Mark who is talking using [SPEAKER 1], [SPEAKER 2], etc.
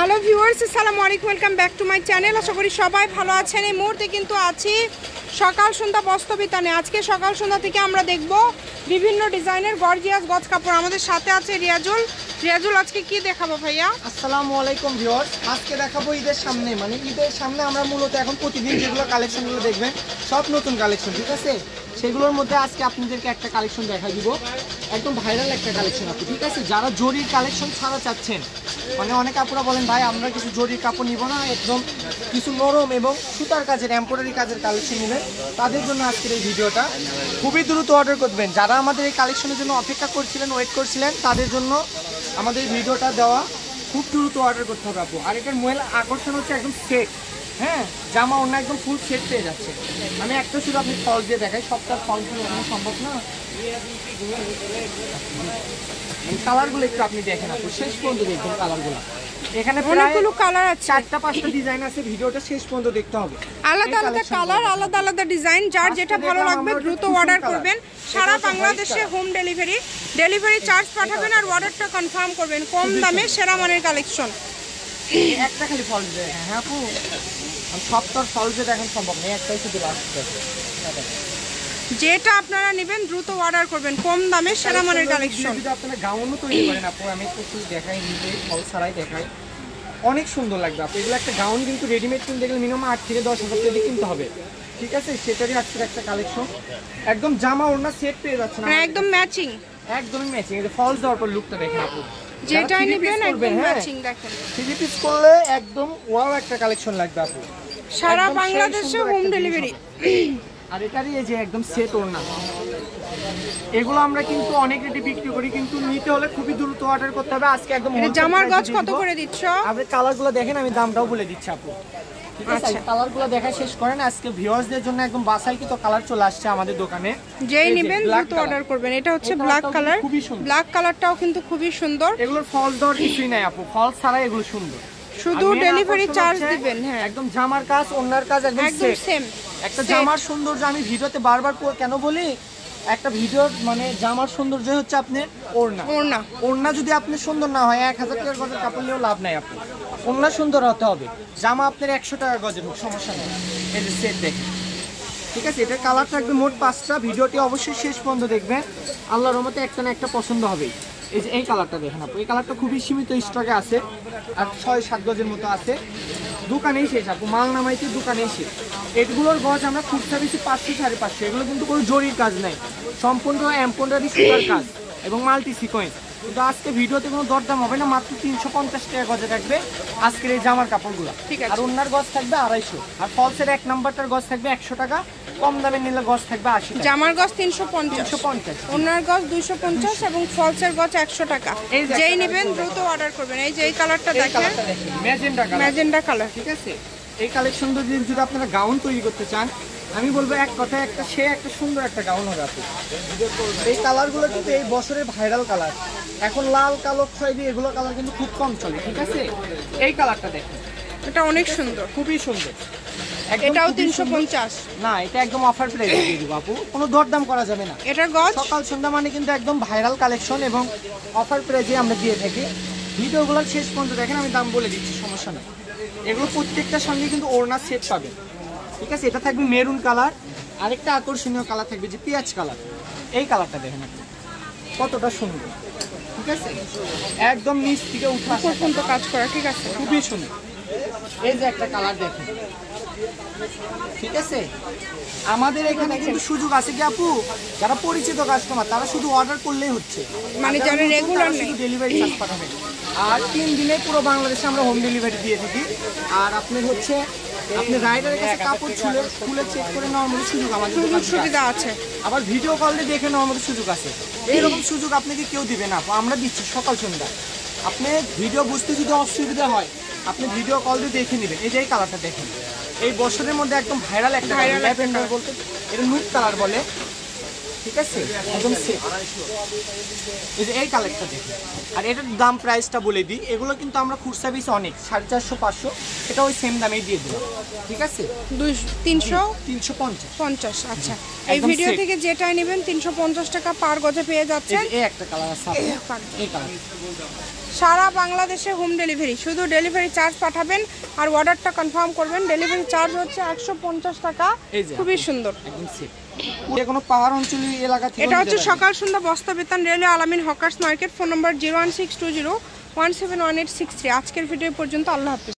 [SPEAKER 1] Hello viewers, আসসালামু আলাইকুম, welcome back to my channel. আশা করি সবাই ভালো আছেন। এই মুহূর্তে কিন্তু আছি সকাল সন্ধ্যা বস্ত্রবিতানে। আজকে সকাল সন্ধ্যা থেকে আমরা দেখব বিভিন্ন ডিজাইনের গর্জিয়াস গজ কাপড়। আমাদের সাথে আছে রিয়াজুল। রিয়াজুল, আজকে কি দেখাবো ভাইয়া?
[SPEAKER 2] আসসালামু আলাইকুম ভিউয়ার্স, আজকে দেখাবো ঈদের সামনে, মানে ঈদের সামনে আমরা মূলত এখন প্রতিদিন যেগুলো কালেকশনগুলো দেখবেন সব নতুন কালেকশন, ঠিক আছে? সেগুলোর মধ্যে আজকে আপনাদেরকে একটা কালেকশন দেখা দিব, একদম ভাইরাল একটা কালেকশন আছে, ঠিক আছে? যারা জরির কালেকশন ছাড়া চাচ্ছেন, মানে অনেক আপুরা বলেন ভাই আমরা কিছু জরির কাপড় নিব না, একদম কিছু নরম এবং সুতার কাজের এমব্রয়ডারি কাজের কালেকশন নেবেন, তাদের জন্য আজকের এই ভিডিওটা। খুবই দ্রুত অর্ডার করবেন। যারা আমাদের এই কালেকশনের জন্য অপেক্ষা করছিলেন, ওয়েট করছিলেন, তাদের জন্য আমাদের ভিডিওটা দেওয়া। খুব দ্রুত অর্ডার করতে হবে আপু। আর এটার মূল আকর্ষণ হচ্ছে একদম সেট, হ্যাঁ, জামা অন্য একদম ফুল সেট পেয়ে যাচ্ছে। আমি একটা শুধু আপনি ফল দিয়ে দেখাই, সবটা ফল দিয়ে দেখানো সম্ভব না। কালারগুলো একটু আপনি দেখেন আপু, শেষ পর্যন্ত দেখবেন কালারগুলো। এখানে
[SPEAKER 1] অনেকগুলো কালার আছে,
[SPEAKER 2] 4টা-5টা ডিজাইন আছে, ভিডিওটা শেষ পর্যন্ত দেখতে হবে।
[SPEAKER 1] আলাদা আলাদা কালার, আলাদা আলাদা ডিজাইন। যার যেটা ভালো লাগবে দ্রুত অর্ডার করবেন। সারা বাংলাদেশে হোম ডেলিভারি চার্জ পাঠাবেন আর অর্ডারটা কনফার্ম করবেন। কম দামে সেরা মানের কালেকশন।
[SPEAKER 2] একটা খালি ফল দিয়ে, হ্যাঁ আপু, সবটার ফল দিয়ে দেখেন সম্ভব নেই, একটাই শুধু আসছে।
[SPEAKER 1] যেটা আপনারা নেবেন দ্রুত অর্ডার করবেন, কম দামে সেরা মানের কালেকশন।
[SPEAKER 2] যদি আপনারা গাউনও তৈরি করেন আপু, আমি একটু দেখাই, নিজে ফল ছাড়াই দেখাই, অনেক সুন্দর লাগবে আপু। এগুলো একটা গাউন কিন্তু রেডিমেড কিনতে গেলে মিনিমাম 8 থেকে 10 হাজার টাকা কিনতে হবে, ঠিক আছে? সেটারই আজকের একটা কালেকশন, একদম জামা ওড়না সেট পেয়ে যাচ্ছে না,
[SPEAKER 1] একদম ম্যাচিং,
[SPEAKER 2] একদমই ম্যাচিং। এই যে ফলস দেওয়ার পর লুকটা দেখেন আপু,
[SPEAKER 1] যেটাই নেবেন একদম ম্যাচিং। দেখেন
[SPEAKER 2] 3 পিস করলে একদম ওয়াও একটা কালেকশন লাগবে আপু,
[SPEAKER 1] সারা বাংলাদেশে হোম ডেলিভারি।
[SPEAKER 2] আর এটারই এই যে একদম সেট ওড়না, এগুলো আমরা কিন্তু অনেক রেটে বিক্রি করি, কিন্তু নিতে হলে খুবই দ্রুত অর্ডার করতে হবে। আজকে একদম
[SPEAKER 1] জামার গজ কত করে দিচ্ছ?
[SPEAKER 2] আপনি কালারগুলো দেখেন, আমি দামটাও বলে দিচ্ছি আপু, ঠিক আছে? কালারগুলো দেখা শেষ করেন। আজকে ভিউয়ার্সদের জন্য একদম বাছাইকৃত কালার চলে আসছে আমাদের দোকানে,
[SPEAKER 1] যেই নেবেন দ্রুত অর্ডার করবেন। এটা হচ্ছে ব্ল্যাক কালার, ব্ল্যাক কালারটাও কিন্তু খুবই সুন্দর।
[SPEAKER 2] এগুলোর ফল দেওয়ার কিছুই নাই আপু, ফল ছাড়া এগুলো সুন্দর,
[SPEAKER 1] শুধু ডেলিভারি চার্জ দিবেন। হ্যাঁ,
[SPEAKER 2] একদম জামার কাজ ওড়নার কাজ একদম
[SPEAKER 1] সেম।
[SPEAKER 2] একটা জামার সৌন্দর্য আমি ভিডিওতে বারবার কেন বলি, একটা ভিডিওর মানে জামার সৌন্দর্য হচ্ছে আপনার ওড়না যদি আপনি সুন্দর না হয় 1000 টাকার গজের কাপড় নিয়েও লাভ নাই আপু, ওড়না সুন্দর হতে হবে। জামা আপনার 100 টাকার গজের হোক, সমস্যা নেই। এই যে সেট দেখেন, ঠিক আছে? এটার কালার থাকবে মোট 5টা। ভিডিওটি অবশ্যই শেষ পর্যন্ত দেখবেন, আল্লাহর রহমতে একটা না একটা পছন্দ হবেই। এই যে এই কালারটা দেখেন আপু, এই কালারটা খুবই সীমিত স্টকে আছে, আর 6-7 গজের মতো আছে। দোকানেই শেষ আপু, মাল নামাইতে দোকানেই শেষ। এগুলোর গজ আমরা খুচরা বেশি 500-550, এগুলো কিন্তু কোনো জরির কাজ নাই, সম্পূর্ণ এমব্রয়ডারি সুতার কাজ এবং মাল্টি সিকোয়েন্স। কিন্তু আজকে ভিডিওতে কোনো দরদাম হবে না, মাত্র 350 টাকা গজে থাকবে আজকের এই জামার কাপড়গুলো। আর ওড়নার গজ থাকবে 250, আর ফলসের 1 নাম্বারটার গজ থাকবে 100 টাকা, কম দামে নিলে গজ থাকবে 80 টাকা।
[SPEAKER 1] জামার গজ 350, ওড়নার গজ 250 এবং ফলসের গজ 100 টাকা। যেই নেবেন দ্রুত অর্ডার করবেন। এই যে এই কালারটা দেখেন, ম্যাজেন্ডা কালার,
[SPEAKER 2] ঠিক আছে? এই কালেকশন যদি আপনারা গাউন তৈরি করতে চান, আমি বলবো এক কথায় একটা সুন্দর একটা গাউন হবে আপু। এই কালারগুলো কিন্তু এই বছরের ভাইরাল কালার। এখন লাল, কালো, খয়েরি এগুলো কালার কিন্তু খুব কম চলে, ঠিক আছে? এই কালারটা দেখেন,
[SPEAKER 1] এটা অনেক সুন্দর,
[SPEAKER 2] খুবই সুন্দর।
[SPEAKER 1] এটাও 350
[SPEAKER 2] না, এটা একদম অফার প্রাইসে দিয়ে দিব আপু, কোনো দরদাম করা যাবে না।
[SPEAKER 1] এটা গজ
[SPEAKER 2] সকাল সন্ধ্যা মানে কিন্তু একদম ভাইরাল কালেকশন এবং অফার প্রাইসে আমরা দিয়ে থাকি। ভিডিওগুলো শেষ পর্যন্ত দেখেন, আমি দাম বলে দিচ্ছি, সমস্যা নেই। এগুলো প্রত্যেকটার সঙ্গে কিন্তু ওড়না সেট পাবেন, ঠিক আছে? এটা থাকবে মেরুন কালার, আরেকটা আকর্ষণীয় কালার থাকবে যে পেঁয়াজ কালার। এই কালারটা দেখেন আপনি কতটা সুন্দর, ঠিক আছে? একদম নিচ থেকে উঠে আসা
[SPEAKER 1] পর্যন্ত কাজ করা, ঠিক আছে?
[SPEAKER 2] খুবই সুন্দর। এই যে একটা কালার দেখেন, ঠিক আছে? আমাদের এখানে কিন্তু সুযোগ আছে কি আপু, যারা পরিচিত কাস্টমার তারা শুধু অর্ডার করলেই হচ্ছে,
[SPEAKER 1] মানে যারা রেগুলার নেই
[SPEAKER 2] ডেলিভারি চার্জ পাঠাবেন। আর 3 দিনে পুরো বাংলাদেশে আমরা হোম ডেলিভারি দিয়ে থাকি। আর আপনি হচ্ছে আপনি রাইডারের কাছে কাপড় খুলে চেক করে নেওয়ার মতো সুযোগ আমাদের
[SPEAKER 1] সুবিধা আছে,
[SPEAKER 2] আবার ভিডিও কলে দেখে নেওয়ার মতো সুযোগ আছে। এইরকম সুযোগ আপনাকে কেউ দিবে না, আমরা দিচ্ছি সকাল সন্ধ্যা। আপনি ভিডিও বুঝতে যদি অসুবিধা হয়, আপনি ভিডিও কল দিয়ে দেখে নেবেন। এই যে এই কালারটা দেখেন, এই বছরের মধ্যে একদম ভাইরাল একটা ল্যাভেন্ডার বলতে, এটা নুট কালার বলে, ঠিক আছে? একদম সেম। এই যে এই কালারটা দেখুন, আর এটার দাম প্রাইসটা বলে দিই। এগুলো কিন্তু আমরা খুচরা বেশি অনেক 450-500, এটা ওই সেম দামেই দিয়ে দিলাম, ঠিক আছে?
[SPEAKER 1] 350। আচ্ছা, এই ভিডিও থেকে যেটাই নেবেন 350 টাকা পার গজে পেয়ে যাচ্ছেন।
[SPEAKER 2] এই একটা কালার আছে, এই কালার
[SPEAKER 1] সারা বাংলাদেশে হোম ডেলিভারি, শুধু ডেলিভারি চার্জ পাঠাবেন আর অর্ডারটা কনফার্ম করবেন। ডেলিভারি চার্জ হচ্ছে 150 টাকা। খুবই সুন্দর,
[SPEAKER 2] কোনো পাহাড় অঞ্চলীয় এলাকা থেকে।
[SPEAKER 1] এটা হচ্ছে সকাল সন্ধ্যা বস্ত্র বিতান, রেলওয়ে আলামিন হকার্স মার্কেট। ফোন নম্বর 01620 171863। আজকের ভিডিও পর্যন্ত, আল্লাহ হাফেজ।